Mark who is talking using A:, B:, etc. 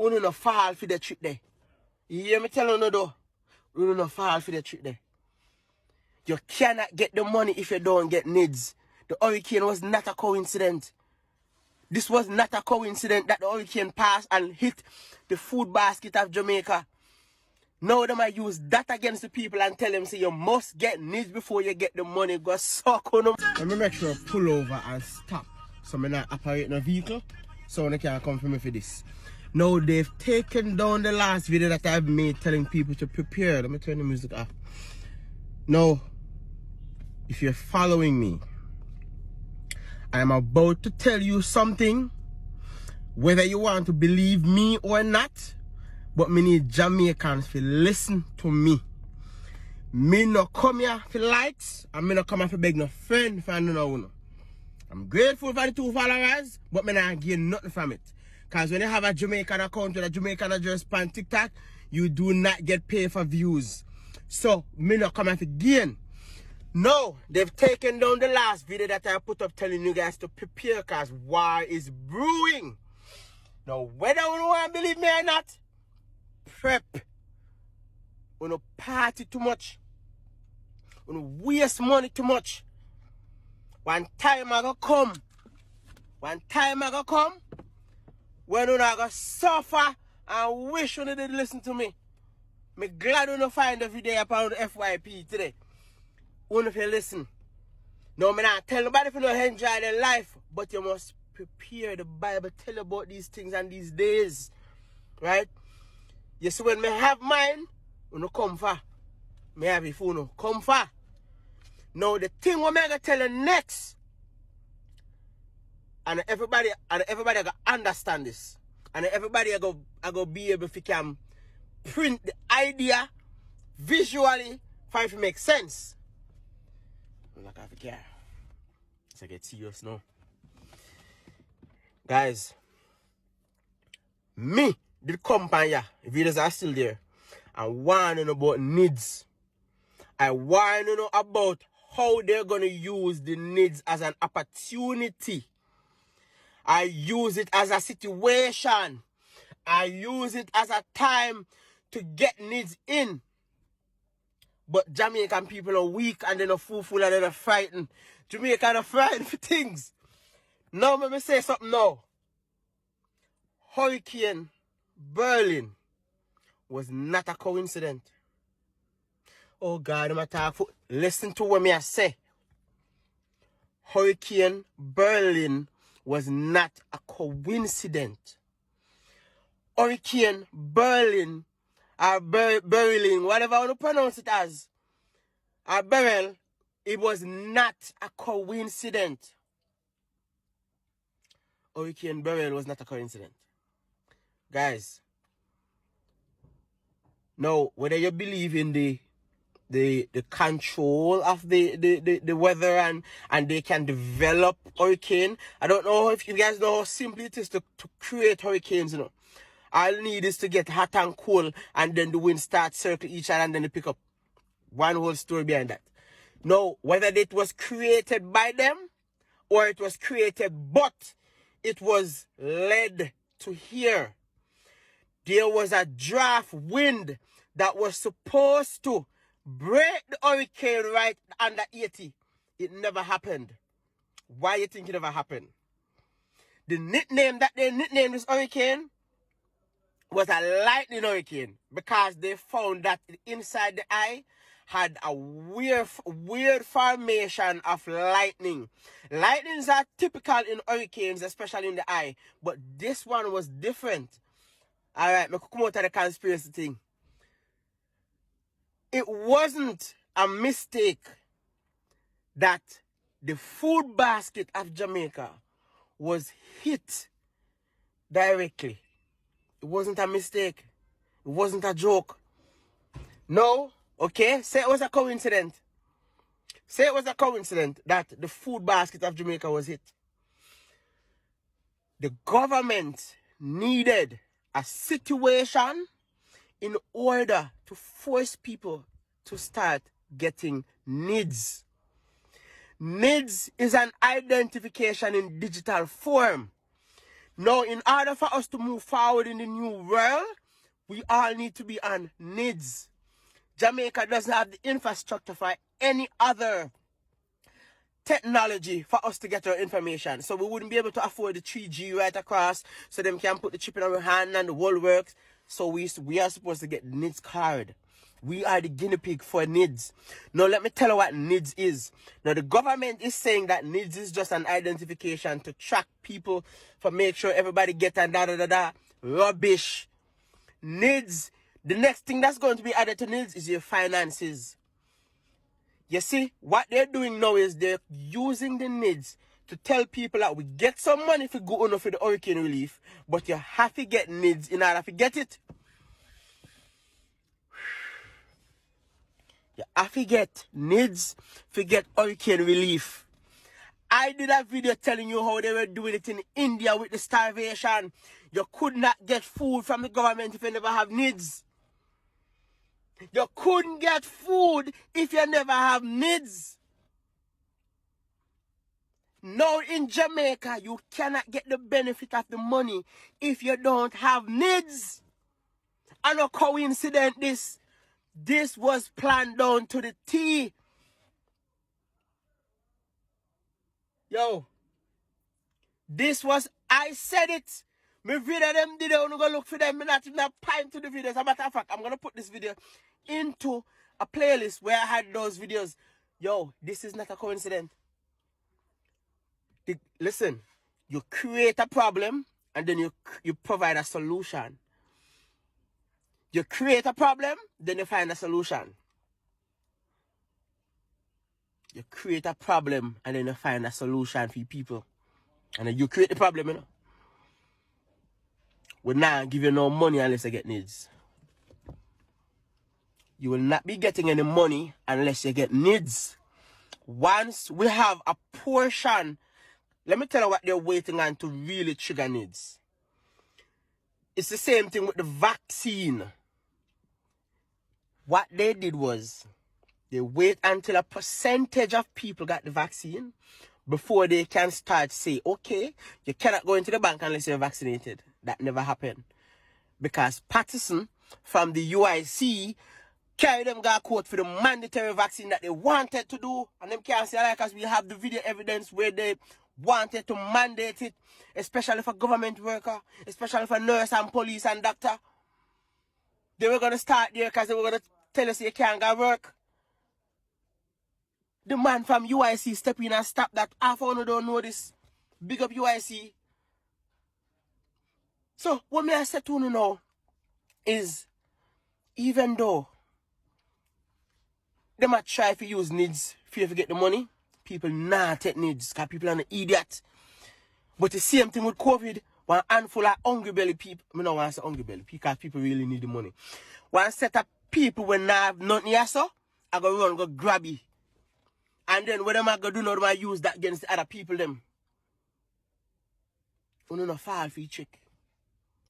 A: Uno no fall for the trick there. You hear me telling you though? Uno no fall for the trick there. You cannot get the money if you don't get Nids. The hurricane was not a coincidence. This was not a coincidence that the hurricane passed and hit the food basket of Jamaica. Now them I use that against the people and tell them, say, you must get Nids before you get the money. Go suck on them. Let me make sure I pull over and stop. So I'm not operating a vehicle. So they can't come for me for this. Now they've taken down the last video that I've made telling people to prepare. Let me turn the music off. Now, if you're following me, I'm about to tell you something, whether you want to believe me or not, but me need Jamaicans to listen to me. Me no come here for likes, and me no come here for beg no friend for no. I'm grateful for the 2 followers, but me not gain nothing from it. Because when you have a Jamaican account with a Jamaican address on TikTok, you do not get paid for views. So, me no come here for gain. No, they've taken down the last video that I put up telling you guys to prepare because war is brewing. Now, whether you want to believe me or not, prep. You don't party too much. You don't waste money too much. One time I go come. When you not go suffer and wish you didn't listen to me. I'm glad you don't find the video about the FYP today. Only if you listen. No, I not tell nobody if you don't enjoy their life, but you must prepare. The Bible tell you about these things and these days. Right? You see, when I have mine, you know, come for. Me have your phone, come for. Now, the thing what I'm going to tell you next, and everybody going to understand this, and everybody going to be able to can print the idea visually for it to make sense. I'm not going to care. It's get serious now. Guys, me, the company, videos are still there. I want to know about Nids. I want to know about how they're going to use the Nids as an opportunity. I use it as a situation. I use it as a time to get Nids in. But Jamaican people are weak and they're full and they're frightened. Jamaican are frightened for things. Now let me say something now. Hurricane Berlin was not a coincidence. Oh God, I'm talk for. Listen to what I say. Hurricane Berlin was not a coincidence. Hurricane Berlin or Berlin, whatever I want to pronounce it as, or Beryl, it was not a coincidence. Hurricane Beryl was not a coincidence. Guys, now whether you believe in the control of the weather and they can develop hurricane, I don't know if you guys know how simple it is to create hurricanes, you know. All you need is to get hot and cold and then the wind starts circle each other and then they pick up. One whole story behind that. Now, whether it was created by them or it was created but it was led to here. There was a draft wind that was supposed to break the hurricane right under 80. It never happened. Why you think it never happened? The nickname that they nicknamed this hurricane was a lightning hurricane because they found that inside the eye had a weird formation of lightning. Lightnings are typical in hurricanes, especially in the eye, but this one was different. All right, me come out of the conspiracy thing. It wasn't a mistake that the food basket of Jamaica was hit directly. It wasn't a mistake. It wasn't a joke. No, okay, say it was a coincidence. Say it was a coincidence that the food basket of Jamaica was hit. The government needed a situation in order to force people to start getting Nids. Nids is an identification in digital form. Now, in order for us to move forward in the new world, we all need to be on Nids. Jamaica doesn't have the infrastructure for any other technology for us to get our information. So we wouldn't be able to afford the 3G right across so them can put the chip in our hand and the world works. So we are supposed to get Nids card. We are the guinea pig for Nids. Now let me tell you what Nids is. Now the government is saying that Nids is just an identification to track people for make sure everybody get and da. Rubbish. Nids, the next thing that's going to be added to Nids is your finances. You see, what they're doing now is they're using the Nids to tell people that we get some money for go on for the hurricane relief, but you have to get Nids in order to get it. You have to get Nids to get hurricane relief. I did a video telling you how they were doing it in India with the starvation. You could not get food from the government if you never have Nids. You couldn't get food if you never have Nids. Now in Jamaica, you cannot get the benefit of the money if you don't have Nids. And no coincidence this. This was planned down to the T. Yo. This was, I said it. My video them did it. I'm going to look for them. I'm not even applying to the videos. As a matter of fact, I'm going to put this video into a playlist where I had those videos. Yo, this is not a coincidence. Listen, you create a problem and then you provide a solution. You create a problem, then you find a solution. You create a problem and then you find a solution for people. And then you create the problem, you know. We're not give you no money unless you get Nids. You will not be getting any money unless you get Nids. Once we have a portion, let me tell you what they're waiting on to really trigger Nids. It's the same thing with the vaccine. What they did was, they wait until a percentage of people got the vaccine before they can start say, okay, you cannot go into the bank unless you're vaccinated. That never happened. Because Patterson from the UIC carried them got court for the mandatory vaccine that they wanted to do. And them can't say like because we have the video evidence where they wanted to mandate it, especially for government worker, especially for nurse and police and doctor. They were going to start there because they were going to tell us you can't go work. The man from UIC step in and stop that. Half of you don't know this. Big up UIC. So, what me I say to you now is, even though they might try to use Nids for you to get the money, people not take Nids because people are an idiot. But the same thing with COVID, one handful of hungry belly people, I don't want to say hungry belly because people really need the money. One set of people when not have nothing here, so I go run, go grab it. And then what am I going to do now? I use that against the other people them. You don't fall for your trick.